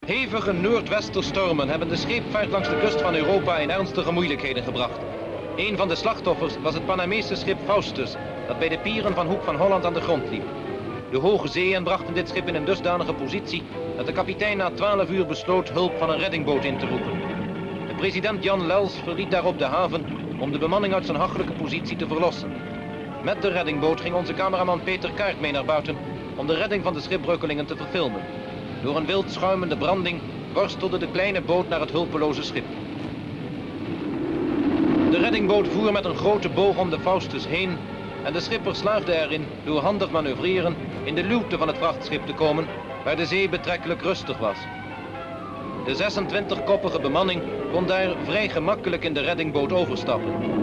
Hevige noordwesterstormen hebben de scheepvaart langs de kust van Europa in ernstige moeilijkheden gebracht. Een van de slachtoffers was het Panamese schip Faustus, dat bij de pieren van Hoek van Holland aan de grond liep. De hoge zeeën brachten dit schip in een dusdanige positie dat de kapitein na 12 uur besloot hulp van een reddingboot in te roepen. De president Jan Lels verliet daarop de haven om de bemanning uit zijn hachelijke positie te verlossen. Met de reddingboot ging onze cameraman Peter Kaart mee naar buiten om de redding van de schipbreukelingen te verfilmen. Door een wild schuimende branding worstelde de kleine boot naar het hulpeloze schip. De reddingboot voer met een grote boog om de Faustus heen en de schipper slaagde erin door handig manoeuvreren in de luwte van het vrachtschip te komen, waar de zee betrekkelijk rustig was. De 26-koppige bemanning kon daar vrij gemakkelijk in de reddingboot overstappen.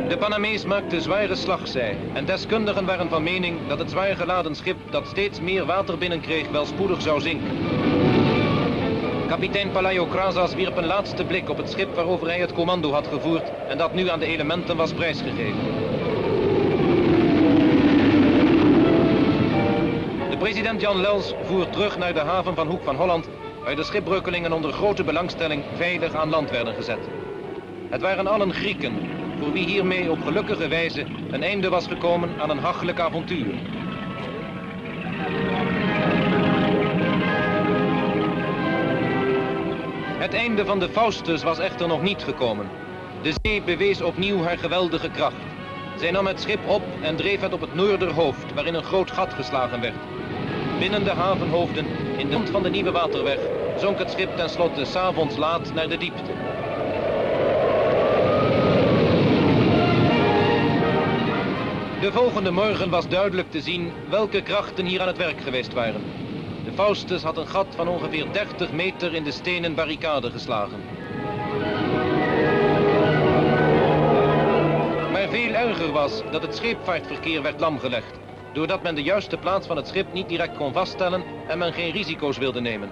De Panamees maakte zware slagzij en deskundigen waren van mening dat het zwaar geladen schip dat steeds meer water binnenkreeg wel spoedig zou zinken. Kapitein Palaio Krasas wierp een laatste blik op het schip waarover hij het commando had gevoerd en dat nu aan de elementen was prijsgegeven. De president Jan Lels voer terug naar de haven van Hoek van Holland, waar de schipbreukelingen onder grote belangstelling veilig aan land werden gezet. Het waren allen Grieken, voor wie hiermee op gelukkige wijze een einde was gekomen aan een hachelijk avontuur. Het einde van de Faustus was echter nog niet gekomen. De zee bewees opnieuw haar geweldige kracht. Zij nam het schip op en dreef het op het noorderhoofd, waarin een groot gat geslagen werd. Binnen de havenhoofden, in de mond van de Nieuwe Waterweg, zonk het schip tenslotte 's avonds laat naar de diepte. De volgende morgen was duidelijk te zien welke krachten hier aan het werk geweest waren. De Faustus had een gat van ongeveer 30 meter in de stenen barricade geslagen. Maar veel erger was dat het scheepvaartverkeer werd lamgelegd, doordat men de juiste plaats van het schip niet direct kon vaststellen en men geen risico's wilde nemen.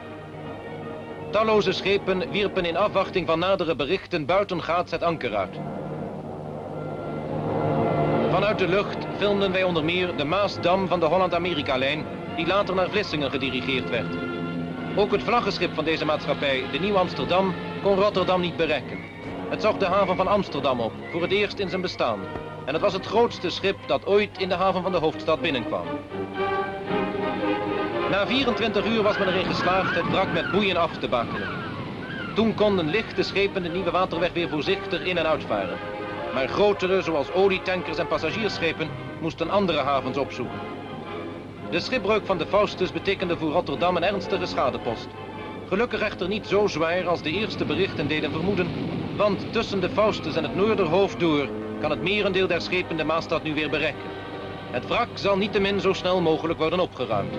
Talloze schepen wierpen in afwachting van nadere berichten buitengaats het anker uit. Vanuit de lucht filmden wij onder meer de Maasdam van de Holland-Amerika-lijn, die later naar Vlissingen gedirigeerd werd. Ook het vlaggenschip van deze maatschappij, de Nieuw Amsterdam, kon Rotterdam niet bereiken. Het zocht de haven van Amsterdam op, voor het eerst in zijn bestaan. En het was het grootste schip dat ooit in de haven van de hoofdstad binnenkwam. Na 24 uur was men erin geslaagd het wrak met boeien af te bakenen. Toen konden lichte schepen de Nieuwe Waterweg weer voorzichtig in- en uitvaren. Maar grotere, zoals olietankers en passagiersschepen, moesten andere havens opzoeken. De schipbreuk van de Faustus betekende voor Rotterdam een ernstige schadepost. Gelukkig echter niet zo zwaar als de eerste berichten deden vermoeden, want tussen de Faustus en het Noorderhoofd door kan het merendeel der schepen de Maasstad nu weer bereiken. Het wrak zal niettemin zo snel mogelijk worden opgeruimd.